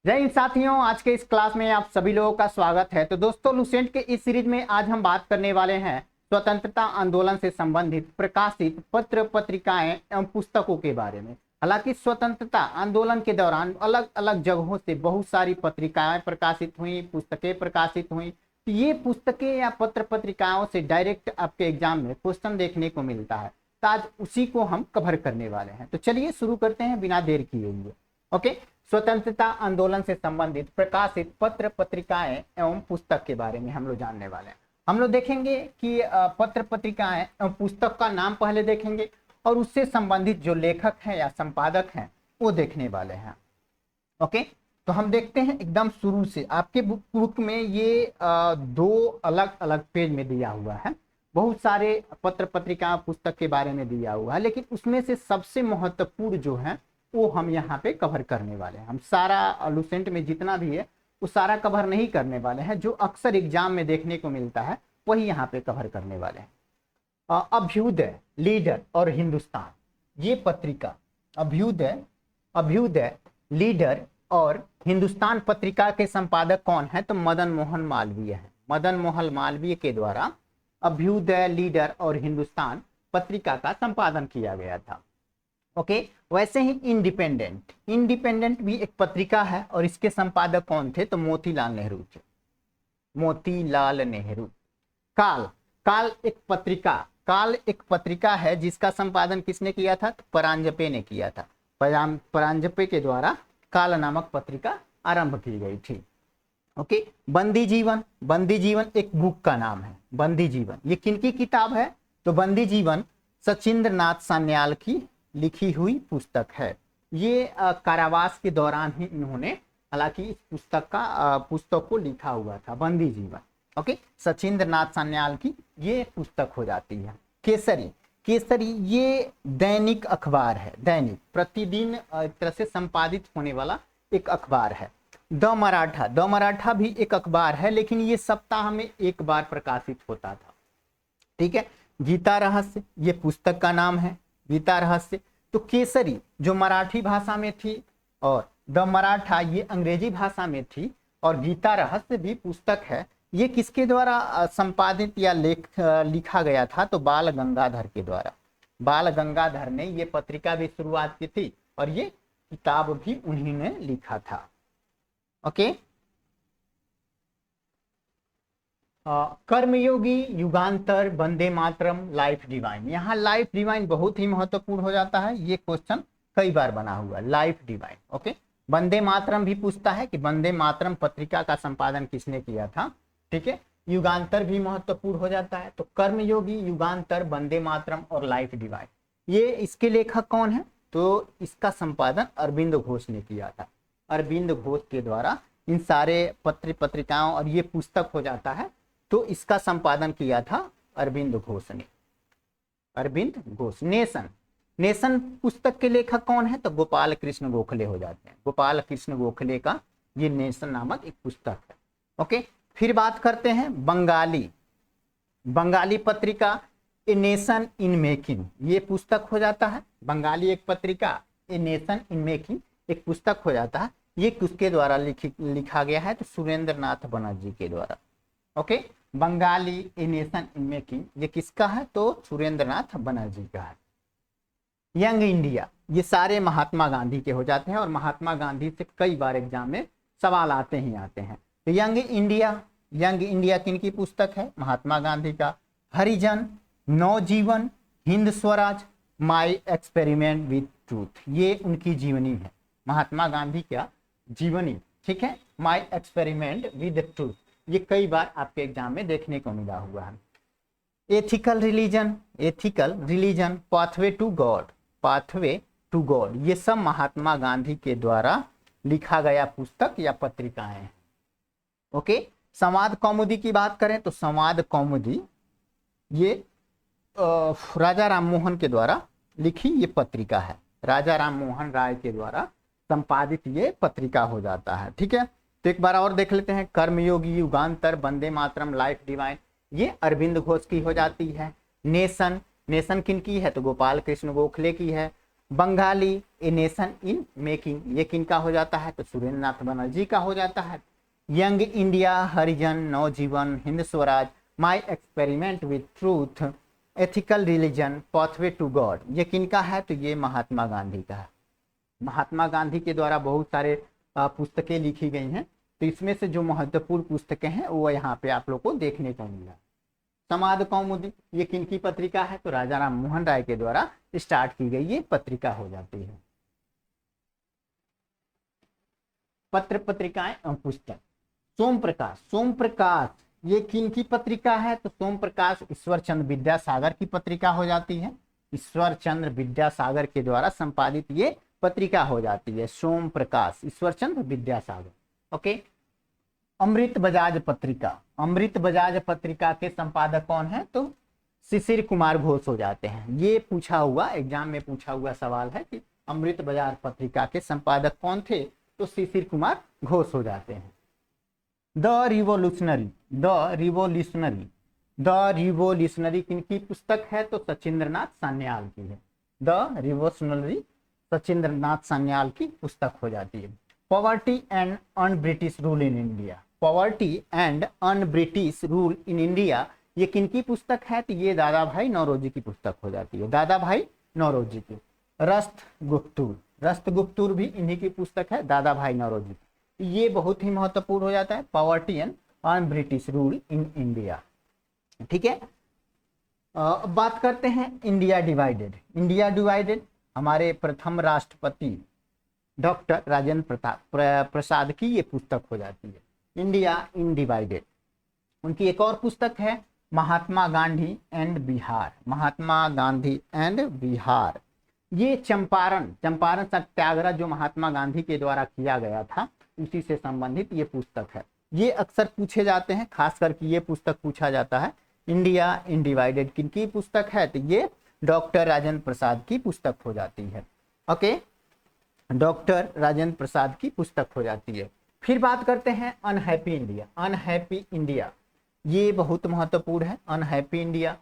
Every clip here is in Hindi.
जय हिंद साथियों, आज के इस क्लास में आप सभी लोगों का स्वागत है। तो दोस्तों, लुसेंट के इस सीरीज में आज हम बात करने वाले हैं स्वतंत्रता आंदोलन से संबंधित प्रकाशित पत्र पत्रिकाएं एवं पुस्तकों के बारे में। हालांकि स्वतंत्रता आंदोलन के दौरान अलग अलग जगहों से बहुत सारी पत्रिकाएं प्रकाशित हुई, पुस्तकें प्रकाशित हुई। तो ये पुस्तकें या पत्र पत्रिकाओं से डायरेक्ट आपके एग्जाम में क्वेश्चन देखने को मिलता है। तो आज उसी को हम कवर करने वाले हैं। तो चलिए शुरू करते हैं बिना देर किए हुए। ओके, स्वतंत्रता आंदोलन से संबंधित प्रकाशित पत्र पत्रिकाएं एवं पुस्तक के बारे में हम लोग जानने वाले हैं। हम लोग देखेंगे कि पत्र पत्रिकाएं एवं पुस्तक का नाम पहले देखेंगे और उससे संबंधित जो लेखक हैं या संपादक हैं वो देखने वाले हैं। ओके, तो हम देखते हैं एकदम शुरू से। आपके बुक में ये दो अलग अलग पेज में दिया हुआ है। बहुत सारे पत्र पत्रिका पुस्तक के बारे में दिया हुआ है, लेकिन उसमें से सबसे महत्वपूर्ण जो है वो हम यहाँ पे कवर करने वाले हैं। हम सारा लुसेंट में जितना भी है वो सारा कवर नहीं करने वाले हैं। जो अक्सर एग्जाम में देखने को मिलता है वही यहाँ पे कवर करने वाले हैं। अभ्युदय, लीडर और हिंदुस्तान, ये पत्रिका अभ्युदय, लीडर और हिंदुस्तान पत्रिका के संपादक कौन है? तो मदन मोहन मालवीय है। मदन मोहन मालवीय के द्वारा अभ्युदय, लीडर और हिंदुस्तान पत्रिका का संपादन किया गया था। ओके, वैसे ही इंडिपेंडेंट भी एक पत्रिका है और इसके संपादक कौन थे? तो मोतीलाल नेहरू थे। मोतीलाल नेहरू। काल एक पत्रिका है जिसका संपादन किसने किया था? तो परांजपे ने किया था। परांजपे के द्वारा काल नामक पत्रिका आरंभ की गई थी। ओके, बंदी जीवन एक बुक का नाम है। बंदी जीवन ये किनकी किताब है? तो बंदी जीवन सचिंद्र नाथ सान्याल की लिखी हुई पुस्तक है। ये कारावास के दौरान ही इन्होंने हालांकि इस पुस्तक को लिखा हुआ था, बंदी जीवन। ओके, सचिंद्र नाथ सान्याल की ये पुस्तक हो जाती है। केसरी ये दैनिक अखबार है। दैनिक प्रतिदिन एक तरह से संपादित होने वाला एक अखबार है। द मराठा भी एक अखबार है, लेकिन ये सप्ताह में एक बार प्रकाशित होता था। ठीक है। गीता रहस्य ये पुस्तक का नाम है, गीता रहस्य। तो केसरी जो मराठी भाषा में थी और द मराठा ये अंग्रेजी भाषा में थी, और गीता रहस्य भी पुस्तक है। ये किसके द्वारा संपादित या लिखा गया था? तो बाल गंगाधर के द्वारा। बाल गंगाधर ने ये पत्रिका भी शुरुआत की थी और ये किताब भी उन्हीं ने लिखा था। ओके, कर्मयोगी, युगांतर, वंदे मातरम, लाइफ डिवाइन। यहाँ लाइफ डिवाइन बहुत ही महत्वपूर्ण हो जाता है। ये क्वेश्चन कई बार बना हुआ, life divine. Okay, Vande Mataram भी पूछता है कि वंदे मातरम पत्रिका का संपादन किसने किया था। ठीक है, युगांतर भी महत्वपूर्ण हो जाता है। तो कर्मयोगी, युगांतर, वंदे मातरम और लाइफ डिवाइन, ये इसके लेखक कौन है? तो इसका संपादन अरविंद घोष ने किया था। अरविंद घोष के द्वारा इन सारे पत्र पत्रिकाओं और ये पुस्तक हो जाता है। तो इसका संपादन किया था अरविंद घोष ने। अरविंद घोष। नेशन पुस्तक के लेखक कौन है? तो गोपाल कृष्ण गोखले हो जाते हैं। गोपाल कृष्ण गोखले का ये नेशन नामक एक पुस्तक है। ओके, फिर बात करते हैं बंगाली पत्रिका ए नेशन इन मेकिंग, ये पुस्तक हो जाता है। बंगाली एक पत्रिका ए नेशन इन मेकिंग एक पुस्तक हो जाता है। ये किसके द्वारा लिखा गया है? तो सुरेंद्र नाथ बनर्जी के द्वारा। Okay, Bengali a nation in making ये किसका है? तो सुरेंद्र नाथ बनर्जी का है। यंग इंडिया ये सारे महात्मा गांधी के हो जाते हैं और महात्मा गांधी से कई बार एग्जाम में सवाल आते हैं। तो यंग इंडिया किनकी पुस्तक है? महात्मा गांधी का। हरिजन, नवजीवन, Hind Swaraj, my experiment with truth, ये उनकी जीवनी है। महात्मा गांधी का जीवनी। ठीक है, माई एक्सपेरिमेंट विद ट्रूथ, ये कई बार आपके एग्जाम में देखने को मिला हुआ है। Ethical religion, pathway to God, ये सब महात्मा गांधी के द्वारा लिखा गया पुस्तक या पत्रिकाएं हैं। ओके, संवाद कौमुदी की बात करें तो संवाद कौमुदी ये राजा राम मोहन के द्वारा लिखी ये पत्रिका है। राजा राम मोहन राय के द्वारा संपादित ये पत्रिका हो जाता है। ठीक है, तो एक बार और देख लेते हैं। कर्मयोगी, युगांतर, वंदे मातरम, लाइफ डिवाइन, ये अरविंद घोष की हो जाती है। नेशन किन की है? तो गोपाल कृष्ण गोखले की है। Bengali a nation in making, ये किनका हो जाता है? तो सुरेंद्र नाथ बनर्जी का हो जाता है। Young India, Harijan, Navjeevan, Hind Swaraj, my experiment with truth, ethical religion, pathway to God, ये किनका है? तो ये महात्मा गांधी का है। महात्मा गांधी के द्वारा बहुत सारे पुस्तकें लिखी गई हैं, तो इसमें से जो महत्वपूर्ण पुस्तकें हैं वो यहाँ पे आप लोग को देखने को मिला। समाज कौमुदी, ये किनकी पत्रिका है? तो राजा राम मोहन राय के द्वारा स्टार्ट की गई ये पत्रिका हो जाती है। पत्र, पत्रिकाएं और पुस्तक। सोम प्रकाश, सोम प्रकाश ये किनकी पत्रिका है? तो सोम प्रकाश ईश्वर चंद्र विद्यासागर की पत्रिका हो जाती है। ईश्वर चंद्र विद्यासागर के द्वारा संपादित ये पत्रिका हो जाती है, सोम प्रकाश, ईश्वर चंद्र विद्यासागर। ओके। अमृत बजाज पत्रिका, अमृत बजाज पत्रिका के संपादक कौन है? तो शिशिर कुमार घोष हो जाते हैं। ये पूछा हुआ, एग्जाम में पूछा हुआ सवाल है कि अमृत बजाज पत्रिका के संपादक कौन थे? तो शिशिर कुमार घोष हो जाते हैं। The revolutionary, the revolutionary, the revolutionary किनकी पुस्तक है? तो सचिंद्रनाथ सान्याल की है। द रिवोल्यूशनरी सचिंद्रनाथ सान्याल की पुस्तक हो जाती है। Poverty and un British rule in India, poverty and un British rule in India, ये किनकी पुस्तक है? तो ये दादा भाई नौरोजी की पुस्तक हो जाती है, दादा भाई नौरोजी की। रस्तगुप्तुर, रस्तगुप्तुर भी इन्हीं की पुस्तक है, दादा भाई नौरोजी की। ये बहुत ही महत्वपूर्ण हो जाता है, poverty and un British rule in India. ठीक है। अब बात करते हैं इंडिया डिवाइडेड। इंडिया डिवाइडेड हमारे प्रथम राष्ट्रपति डॉक्टर राजेंद्र प्रसाद की ये पुस्तक हो जाती है, इंडिया इनडिवाइडेड। उनकी एक और पुस्तक है महात्मा गांधी एंड बिहार, महात्मा गांधी एंड बिहार। ये चंपारण, चंपारण सत्याग्रह जो महात्मा गांधी के द्वारा किया गया था उसी से संबंधित ये पुस्तक है। ये अक्सर पूछे जाते हैं, खास करके ये पुस्तक पूछा जाता है। इंडिया इनडिवाइडेड किनकी पुस्तक है? तो ये डॉक्टर राजेंद्र प्रसाद की पुस्तक हो जाती है। ओके, डॉक्टर राजेंद्र प्रसाद की पुस्तक हो जाती है। फिर बात करते हैं अनहैप्पी इंडिया, अनहैप्पी इंडिया ये बहुत महत्वपूर्ण है। अनहैप्पी इंडिया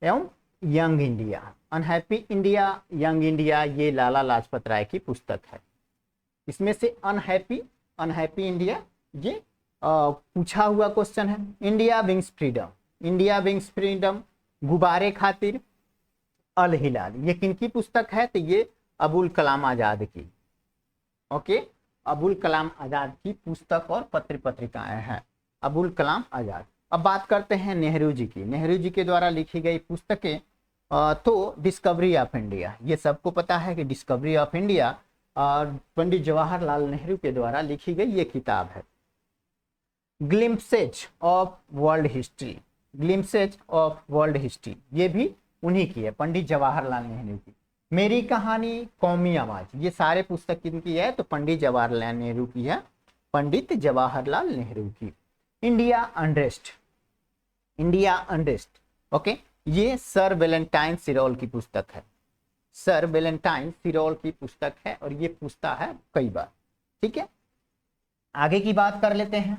एवं young India, unhappy India, young India ये लाला लाजपत राय की पुस्तक है। इसमें से अनहैप्पी, अनहैप्पी इंडिया ये पूछा हुआ क्वेश्चन है। India wings freedom, India wings freedom, गुब्बारे खातिर, अल हिलाल ये किनकी पुस्तक है? तो ये अबुल कलाम आजाद की। ओके, अबुल कलाम आजाद की पुस्तक और पत्र पत्रिकाएं हैं, अबुल कलाम आजाद। अब बात करते हैं नेहरू जी की। नेहरू जी के द्वारा लिखी गई पुस्तकें तो डिस्कवरी ऑफ इंडिया, ये सबको पता है कि discovery of India Pandit Jawaharlal Nehru के द्वारा लिखी गई ये किताब है। Glimpses of world history, glimpses of world history ये भी उन्हीं की है, पंडित जवाहरलाल नेहरू की। मेरी कहानी, कौमी आवाज ये सारे पुस्तक किनकी है? तो पंडित जवाहरलाल नेहरू की है, पंडित जवाहरलाल नेहरू की। India unrest, India unrest okay, ये सर वेलेंटाइन सिरोल की पुस्तक है, सर वेलेंटाइन सिरोल की पुस्तक है और ये पूछता है कई बार। ठीक है, आगे की बात कर लेते हैं।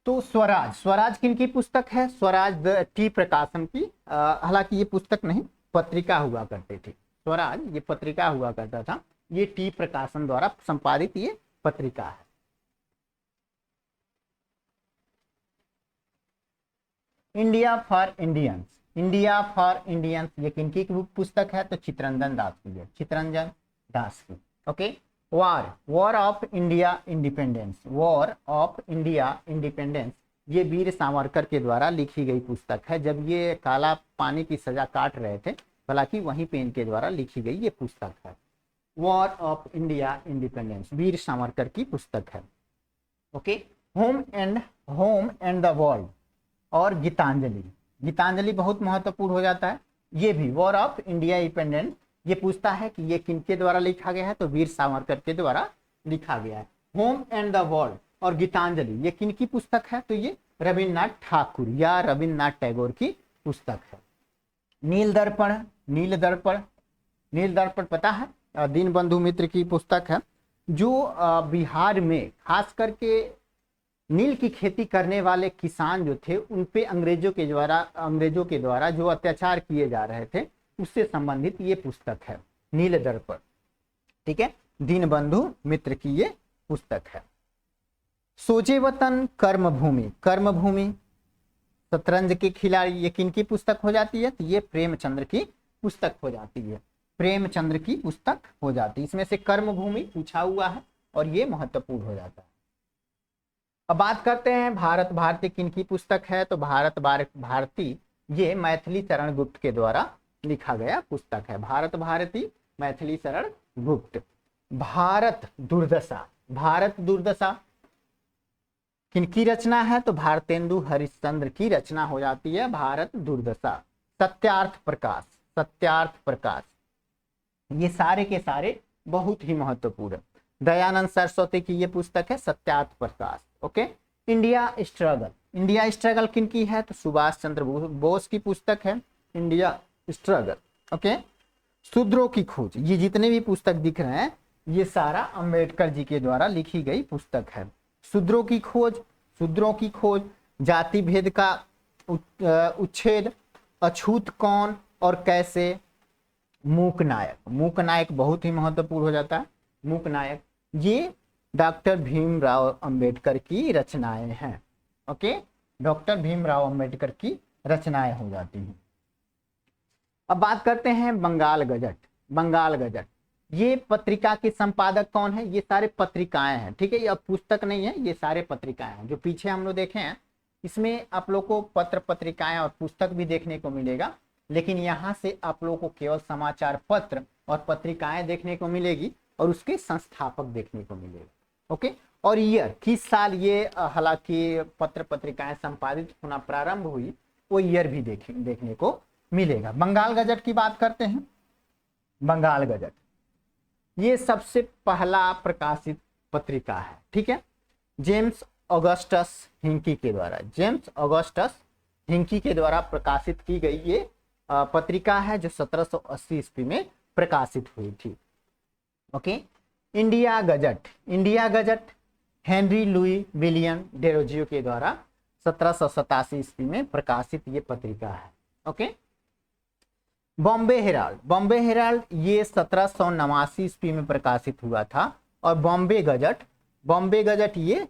तो स्वराज, स्वराज किनकी पुस्तक है? स्वराज टी प्रकाशन की, हालांकि ये पुस्तक नहीं पत्रिका हुआ करती थी। स्वराज ये पत्रिका हुआ करता था, ये टी प्रकाशन द्वारा संपादित ये पत्रिका है। India for Indians, India for Indians ये किनकी पुस्तक है? तो चित्तरंजन दास की है, चित्तरंजन दास की। Okay, war, war of India independence, war of India independence ये वीर सावरकर के द्वारा लिखी गई पुस्तक है, जब ये काला पानी की सजा काट रहे थे, हालांकि वहीं पे इनके द्वारा लिखी गई ये पुस्तक है। War of India independence Veer Savarkar की पुस्तक है। Okay, home and the world और गीतांजलि, गीतांजलि बहुत महत्वपूर्ण हो जाता है। ये भी वॉर ऑफ इंडिया इंडिपेंडेंस ये पूछता है कि ये किनके द्वारा लिखा गया है? तो वीर सावरकर के द्वारा लिखा गया है। होम एंड द वर्ल्ड और गीतांजलि ये किनकी पुस्तक है? तो ये रविन्द्रनाथ ठाकुर या रविन्द्रनाथ टैगोर की पुस्तक है। नील दर्पण, नील दर्पण, नील दर्पण पता है दीनबंधु मित्र की पुस्तक है, जो बिहार में खास करके नील की खेती करने वाले किसान जो थे उन पे अंग्रेजों के द्वारा जो अत्याचार किए जा रहे थे उससे संबंधित ये पुस्तक है, नील दर्पण। ठीक है, दीनबंधु मित्र की ये पुस्तक है। सोजे वतन कर्मभूमि, कर्मभूमि शतरंज के खिलाड़ी, ये किनकी पुस्तक हो जाती है? तो ये प्रेमचंद्र की पुस्तक हो जाती है, प्रेमचंद्र की पुस्तक हो जाती है। इसमें से कर्मभूमि पूछा हुआ है और ये महत्वपूर्ण हो जाता है। अब बात करते हैं भारत भारती किनकी पुस्तक है? तो भारत भारती ये मैथिली शरण गुप्त के द्वारा लिखा गया पुस्तक है। भारत भारती मैथिली शरण गुप्त। भारत दुर्दशा, भारत दुर्दशा किनकी रचना है? तो भारतेंदु हरिश्चंद्र की रचना हो जाती है भारत दुर्दशा। सत्यार्थ प्रकाश, सत्यार्थ प्रकाश, ये सारे के सारे बहुत ही महत्वपूर्ण। दयानंद सरस्वती की ये पुस्तक है Satyarth Prakash. Okay, India struggle, India struggle किनकी है? तो सुभाष चंद्र बोस की पुस्तक है इंडिया स्ट्रगल। ओके, शूद्रों की खोज, ये जितने भी पुस्तक दिख रहे हैं ये सारा अंबेडकर जी के द्वारा लिखी गई पुस्तक है। शूद्रों की खोज, शूद्रों की खोज, जाति भेद का उच्छेद, अछूत कौन और कैसे, मूक नायक, मूक नायक बहुत ही महत्वपूर्ण हो जाता है। मूक नायक ये डॉक्टर भीमराव अंबेडकर की रचनाएं हैं। ओके, डॉक्टर भीमराव अंबेडकर की रचनाएं हो जाती हैं। अब बात करते हैं बंगाल गजट, बंगाल गजट ये पत्रिका के संपादक कौन है? ये सारे पत्रिकाएं हैं। ठीक है, ये अब पुस्तक नहीं है, ये सारे पत्रिकाएं हैं। जो पीछे हम लोग देखे हैं इसमें आप लोग को पत्र पत्रिकाएं और पुस्तक भी देखने को मिलेगा, लेकिन यहाँ से आप लोगों को केवल समाचार पत्र और पत्रिकाएं देखने को मिलेगी और उसके संस्थापक देखने को मिलेगा। ओके, और ईयर किस साल ये हालांकि पत्र पत्रिकाएं संपादित होना प्रारंभ हुई, वो ईयर भी देखने को मिलेगा। बंगाल गजट की बात करते हैं। बंगाल गजट ये सबसे पहला प्रकाशित पत्रिका है। ठीक है, जेम्स ऑगस्टस हिंकी के द्वारा, जेम्स ऑगस्टस हिंकी के द्वारा प्रकाशित की गई ये पत्रिका है जो 1780 ईस्वी में प्रकाशित हुई थी। Okay, India gazette, India gazette Henry Louis William Derozio के द्वारा 1787 ईस्वी में प्रकाशित ये पत्रिका है। Okay, Bombay Herald, Bombay Herald ये 1789 ईस्वी में प्रकाशित हुआ था और बॉम्बे गजट ये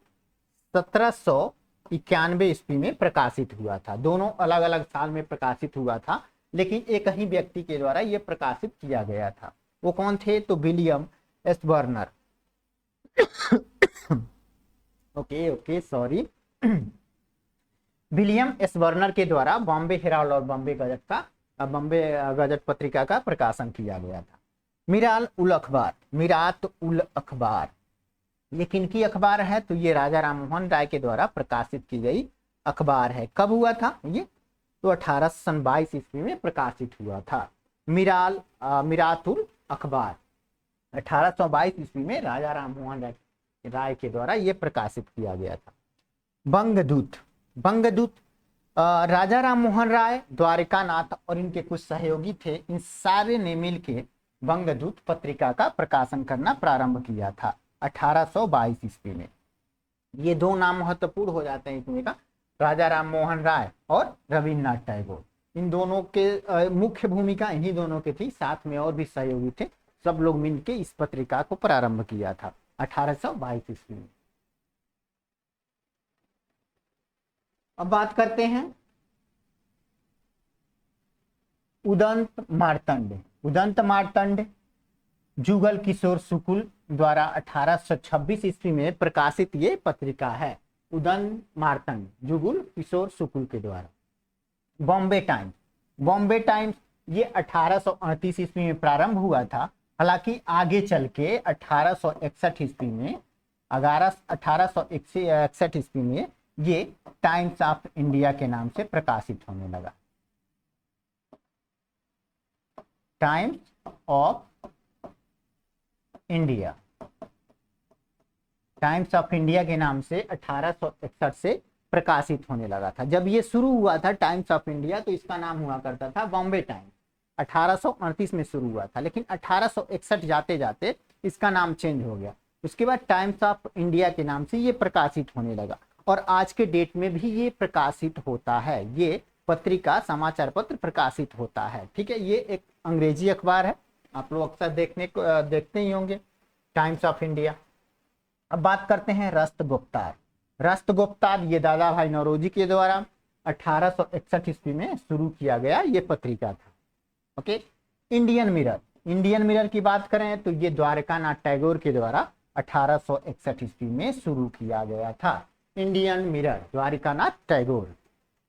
1791 ईस्वी में प्रकाशित हुआ था। दोनों अलग अलग साल में प्रकाशित हुआ था, लेकिन एक ही व्यक्ति के द्वारा ये प्रकाशित किया गया था। वो कौन थे? तो William S burner. Okay sorry, William S burner के द्वारा बॉम्बे हेराल्ड और बॉम्बे गजट पत्रिका का प्रकाशन किया गया था। मिरात उल अखबार ये किनकी अखबार है? तो ये राजा राममोहन राय के द्वारा प्रकाशित की गई अखबार है। कब हुआ था ये? तो 1822 ईस्वी में प्रकाशित हुआ था। मिरातुल अखबार 1822 ईस्वी में राजा राममोहन राय के द्वारा ये प्रकाशित किया गया था। बंगदूत राजा राममोहन राय, द्वारिकानाथ और इनके कुछ सहयोगी थे, इन सारे ने मिलकर बंगदूत पत्रिका का प्रकाशन करना प्रारंभ किया था 1822 ईस्वी में। ये दो नाम महत्वपूर्ण हो जाते हैं इसमें का, राजा राममोहन राय और रविन्द्रनाथ टैगोर। इन दोनों के मुख्य भूमिका इन्हीं दोनों की थी, साथ में और भी सहयोगी थे। सब लोग मिलकर इस पत्रिका को प्रारंभ किया था 1822 ईस्वी में। अब बात करते हैं उदंत मार्तंड जुगल किशोर शुक्ल द्वारा 1826 ईस्वी में प्रकाशित ये पत्रिका है। उदंत मार्तंड जुगल किशोर शुक्ल के द्वारा। बॉम्बे टाइम्स ये 1838 ईस्वी में प्रारंभ हुआ था, हालांकि आगे चल के 1861 ईस्वी में 1861 ईस्वी में ये टाइम्स ऑफ इंडिया के नाम से प्रकाशित होने लगा। टाइम्स ऑफ इंडिया के नाम से 1861 से प्रकाशित होने लगा था। जब ये शुरू हुआ था टाइम्स ऑफ इंडिया, तो इसका नाम हुआ करता था बॉम्बे टाइम्स। 1838 में शुरू हुआ था, लेकिन 1861 जाते जाते इसका नाम चेंज हो गया। उसके बाद टाइम्स ऑफ इंडिया के नाम से ये प्रकाशित होने लगा और आज के डेट में भी ये प्रकाशित होता है। ये पत्रिका समाचार पत्र प्रकाशित होता है। ठीक है, ये एक अंग्रेजी अखबार है, आप लोग अक्सर देखते ही होंगे, टाइम्स ऑफ इंडिया। अब बात करते हैं राष्ट्रगुप्तार। राष्ट्रगुप्तार ये दादा भाई नौरोजी के द्वारा 1861 ईस्वी में शुरू किया गया ये पत्रिका था। Okay, Indian mirror. Indian mirror की बात करें तो ये द्वारकानाथ टैगोर के द्वारा 1861 ईस्वी में शुरू किया गया था। Indian mirror, Dwarkanath Tagore.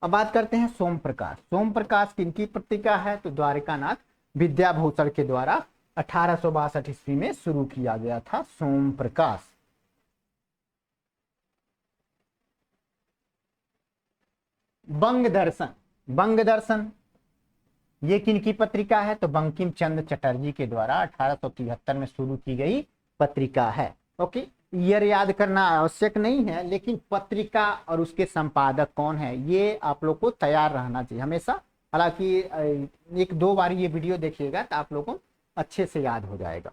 अब बात करते हैं सोम प्रकाश। सोम प्रकाश किनकी पत्रिका है तो द्वारकानाथ विद्याभूषण के द्वारा 1862 ईस्वी में शुरू किया गया था सोम प्रकाश। बंग दर्शन। बंग दर्शन ये किनकी पत्रिका है तो बंकिम चंद्र चटर्जी के द्वारा 1873 में शुरू की गई पत्रिका है। ओके, ईयर याद करना आवश्यक नहीं है, लेकिन पत्रिका और उसके संपादक कौन है ये आप लोग को तैयार रहना चाहिए हमेशा। हालांकि एक दो बार ये वीडियो देखिएगा तो आप लोगों को अच्छे से याद हो जाएगा।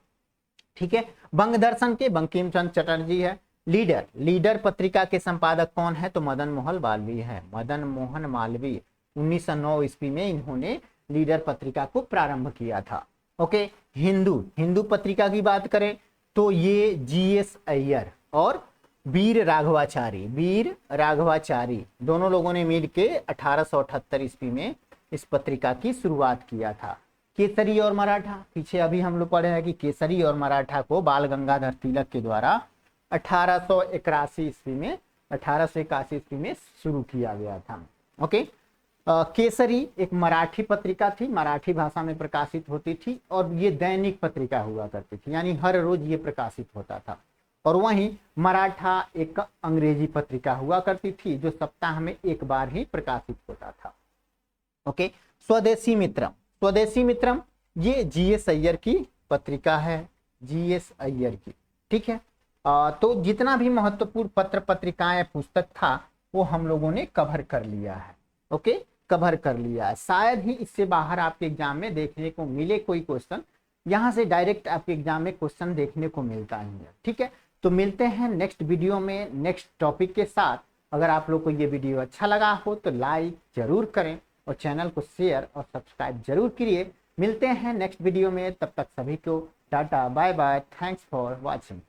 ठीक है, बंग दर्शन के बंकिम चंद्र चटर्जी है। लीडर, लीडर पत्रिका के संपादक कौन है तो मदन मोहन मालवीय है। मदन मोहन मालवीय 1909 ईस्वी में इन्होंने लीडर पत्रिका को प्रारंभ किया था। ओके, हिंदू, हिंदू पत्रिका की बात करें तो ये जीएस अय्यर और वीर राघवाचारी दोनों लोगों ने मिलके 1878 ईस्वी में इस पत्रिका की शुरुआत किया था। केसरी और मराठा, पीछे अभी हम लोग पढ़े हैं कि केसरी और मराठा को बाल गंगाधर तिलक के द्वारा 1881 ईस्वी में शुरू किया गया था। ओके, केसरी एक मराठी पत्रिका थी, मराठी भाषा में प्रकाशित होती थी और ये दैनिक पत्रिका हुआ करती थी, यानी हर रोज ये प्रकाशित होता था। और वहीं मराठा एक अंग्रेजी पत्रिका हुआ करती थी जो सप्ताह में एक बार ही प्रकाशित होता था। ओके, स्वदेशी मित्रम। स्वदेशी मित्रम ये जीएस अय्यर की पत्रिका है, जीएस अय्यर की। ठीक है, तो जितना भी महत्वपूर्ण पत्र पत्रिकाएं पुस्तक था वो हम लोगों ने कवर कर लिया है। ओके, कवर कर लिया है। शायद ही इससे बाहर आपके एग्जाम में देखने को मिले कोई क्वेश्चन, यहाँ से डायरेक्ट आपके एग्जाम में क्वेश्चन देखने को मिलता ही है। ठीक है, तो मिलते हैं नेक्स्ट वीडियो में नेक्स्ट टॉपिक के साथ। अगर आप लोग को ये वीडियो अच्छा लगा हो तो लाइक जरूर करें और चैनल को शेयर और सब्सक्राइब जरूर करिए। मिलते हैं नेक्स्ट वीडियो में, तब तक सभी को tata bye bye, thanks for watching.